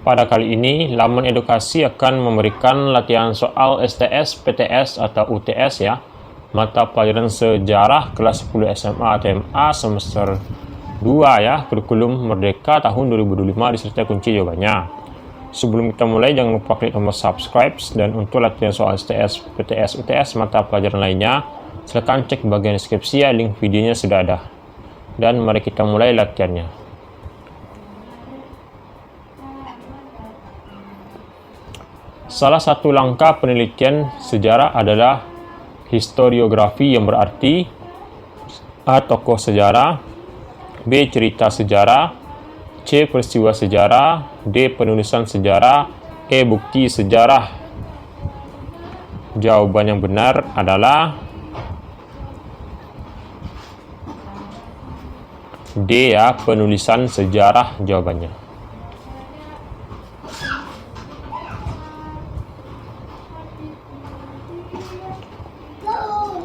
Pada kali ini, laman edukasi akan memberikan latihan soal STS, PTS, atau UTS ya. Mata pelajaran sejarah kelas 10 SMA atau MA semester 2 ya, kurikulum Merdeka tahun 2025 disertai kunci jawabannya. Sebelum kita mulai, jangan lupa klik tombol subscribe, dan untuk latihan soal STS, PTS, UTS, mata pelajaran lainnya, silakan cek bagian deskripsi ya, link videonya sudah ada. Dan mari kita mulai latihannya. Salah satu langkah penelitian sejarah adalah historiografi, yang berarti A. Tokoh sejarah, B. Cerita sejarah, C. Peristiwa sejarah, D. Penulisan sejarah, E. Bukti sejarah. Jawaban yang benar adalah D ya, penulisan sejarah jawabannya.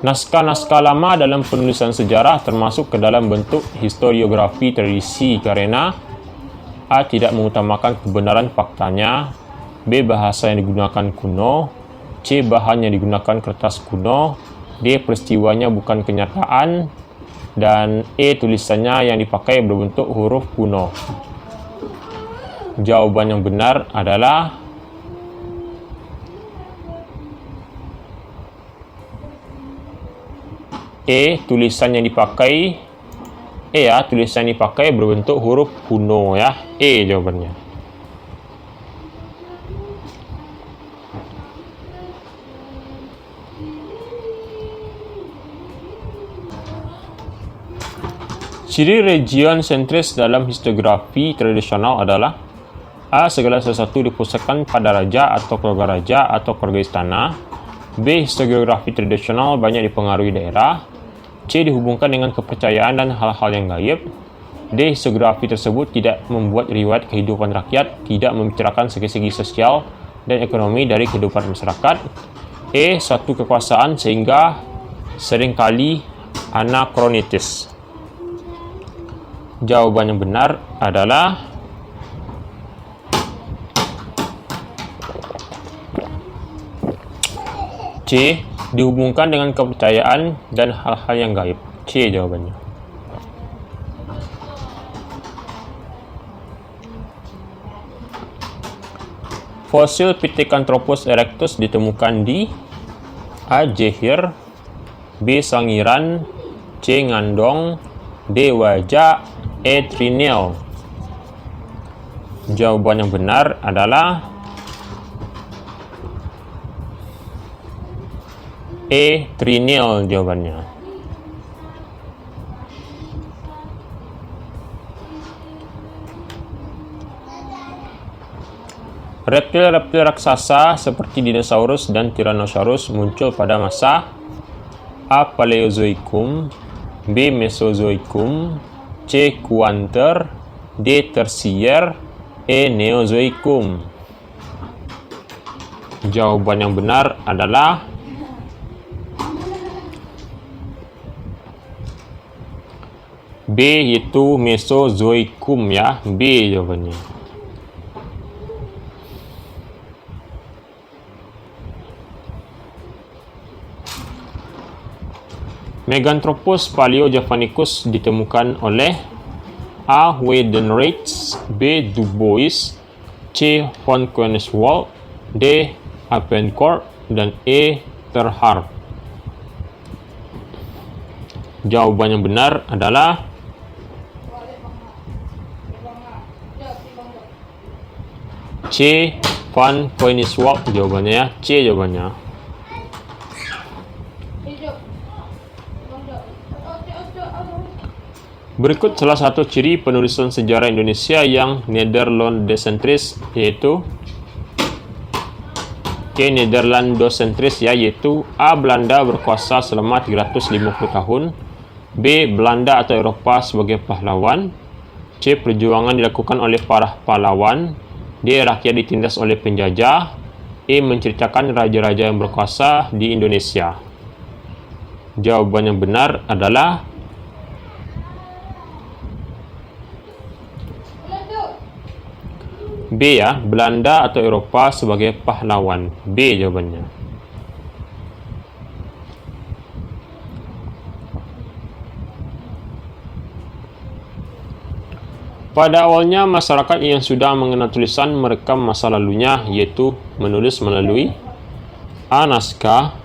Naskah-naskah lama dalam penulisan sejarah termasuk ke dalam bentuk historiografi tradisi karena A. Tidak mengutamakan kebenaran faktanya, B. Bahasa yang digunakan kuno, C. Bahan yang digunakan kertas kuno, D. Peristiwanya bukan kenyataan, dan E. Tulisannya yang dipakai berbentuk huruf kuno. Jawaban yang benar adalah E. Tulisan yang dipakai tulisan yang dipakai berbentuk huruf kuno ya. E jawabannya. Ciri region sentris dalam historiografi tradisional adalah A. Segala sesuatu dipusatkan pada raja atau keluarga raja atau keluarga istana. B. Historiografi tradisional banyak dipengaruhi daerah. C. Dihubungkan dengan kepercayaan dan hal-hal yang gaib. D. Historiografi tersebut tidak membuat riwayat kehidupan rakyat, tidak membicarakan segi-segi sosial dan ekonomi dari kehidupan masyarakat. E. Suatu kekuasaan sehingga seringkali anakronistis. Jawaban yang benar adalah C. Dihubungkan dengan kepercayaan dan hal-hal yang gaib. C jawabannya. Fosil Pithecanthropus erectus ditemukan di A. Jehir, B. Sangiran, C. Ngandong, D. Wajak, E. Trinil. Jawaban yang benar adalah E. Trinil jawabannya. Reptil-reptil raksasa seperti dinosaurus dan tyrannosaurus muncul pada masa A. Paleozoikum, B. Mesozoikum, C. Kuanter, D. Tersier, E. Neozoikum. Jawaban yang benar adalah B, yaitu Mesozoikum ya. B jawabannya. Meganthropus paleojavanicus ditemukan oleh A. Weidenreich, B. Du Bois, C. von Koenigswald, D. Abencourt, dan E. Terhar. Jawaban yang benar adalah C. Van Koenigswald jawabannya ya. C jawabannya. Berikut salah satu ciri penulisan sejarah Indonesia yang Nederlandocentris, yaitu C. Nederlandocentris ya, yaitu A. Belanda berkuasa selama 350 tahun, B. Belanda atau Eropa sebagai pahlawan, C. Perjuangan dilakukan oleh para pahlawan, D. Rakyat ditindas oleh penjajah, E. Menceritakan raja-raja yang berkuasa di Indonesia. Jawaban yang benar adalah B ya, Belanda atau Eroppa sebagai pahlawan. B jawabannya. Pada awalnya, masyarakat yang sudah mengenal tulisan merekam masa lalunya, yaitu menulis melalui A. Naskah,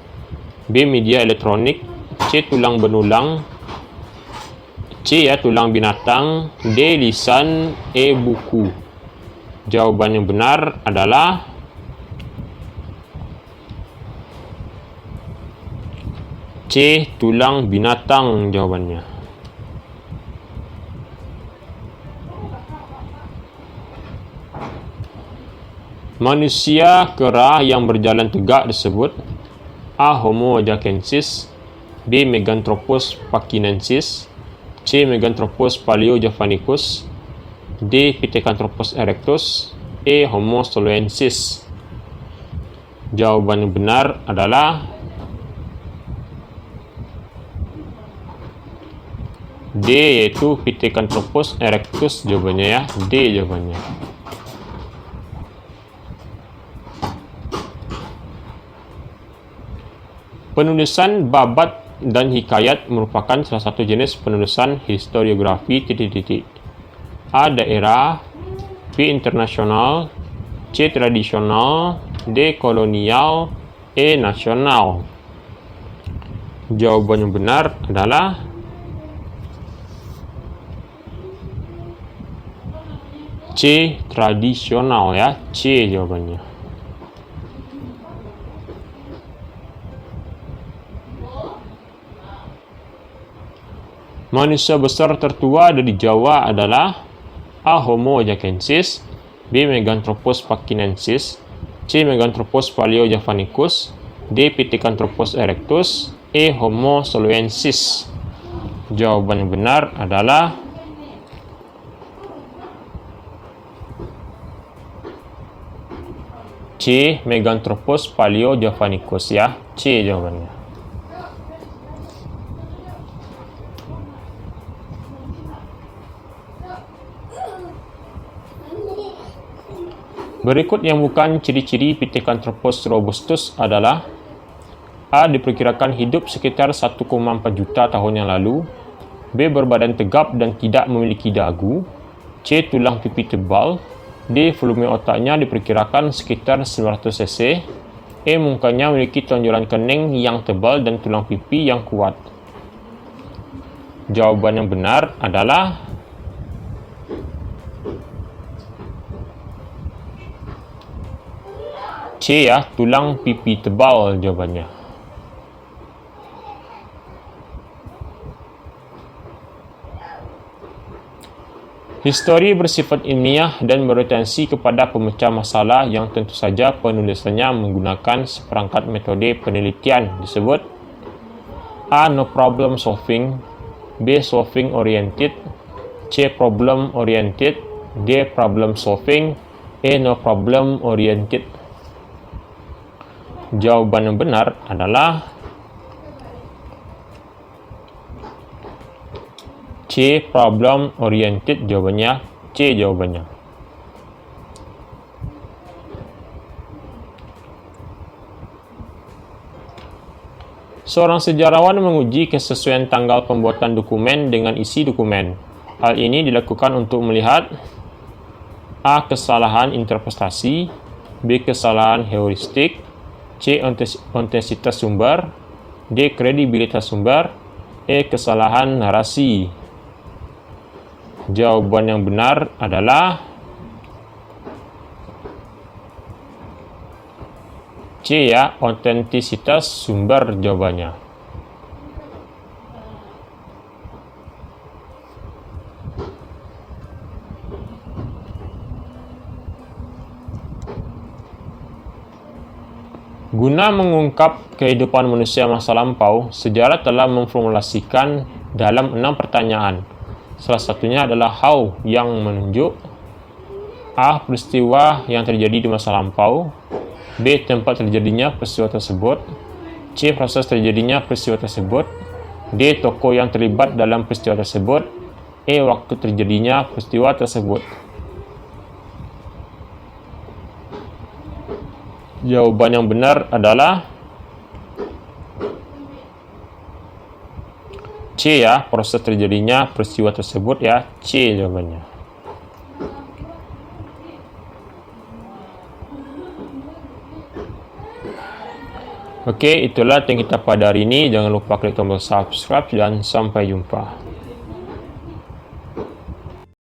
B. Media elektronik, C. Tulang benulang, C. Tulang binatang, D. Lisan, E. Buku. Jawaban yang benar adalah C. Tulang binatang jawabannya. Manusia kera yang berjalan tegak disebut A. Homo ajacensis, B. Meganthropus pakinensis, C. Meganthropus paleojavanicus, D. Pithecanthropus erectus, E. Homo soloensis. Jawaban yang benar adalah D, yaitu Pithecanthropus erectus jawabannya ya. D jawabannya. Penulisan babat dan hikayat merupakan salah satu jenis penulisan historiografi A. Daerah, B. Internasional, C. Tradisional, D. Kolonial, E. Nasional. Jawaban yang benar adalah C. Tradisional ya. C jawabannya. Manusia besar tertua dari Jawa adalah A. Homo ajacensis, B. Meganthropus pakinensis, C. Meganthropus paleojavanicus, D. Pithecanthropus erectus, E. Homo soloensis. Jawaban yang benar adalah C. Meganthropus paleojavanicus ya. C jawabannya. Berikut yang bukan ciri-ciri Pithecanthropus robustus adalah A. Diperkirakan hidup sekitar 1,4 juta tahun yang lalu, B. Berbadan tegap dan tidak memiliki dagu, C. Tulang pipi tebal, D. Volume otaknya diperkirakan sekitar 900 cc, E. Mukanya memiliki tonjolan kening yang tebal dan tulang pipi yang kuat. Jawaban yang benar adalah C ya, tulang pipi tebal jawabannya. Histori bersifat ilmiah dan berorientasi kepada pemecah masalah yang tentu saja penulisannya menggunakan seperangkat metode penelitian disebut A. No problem solving, B. Solving oriented, C. Problem oriented, D. Problem solving, E. No problem oriented. Jawaban yang benar adalah C. Problem oriented jawabannya. C jawabannya. Seorang sejarawan menguji kesesuaian tanggal pembuatan dokumen dengan isi dokumen. Hal ini dilakukan untuk melihat A. Kesalahan interpretasi, B. Kesalahan heuristik, C. Otentisitas sumber, D. Kredibilitas sumber, E. Kesalahan narasi. Jawaban yang benar adalah C ya, otentisitas sumber jawabannya. Guna mengungkap kehidupan manusia masa lampau, sejarah telah memformulasikan dalam 6 pertanyaan. Salah satunya adalah how yang menunjuk A. Peristiwa yang terjadi di masa lampau, B. Tempat terjadinya peristiwa tersebut, C. Proses terjadinya peristiwa tersebut, D. Tokoh yang terlibat dalam peristiwa tersebut, E. Waktu terjadinya peristiwa tersebut. Jawaban yang benar adalah C ya, proses terjadinya peristiwa tersebut ya, C jawabannya. Oke, itulah yang kita pada hari ini. Jangan lupa klik tombol subscribe dan sampai jumpa.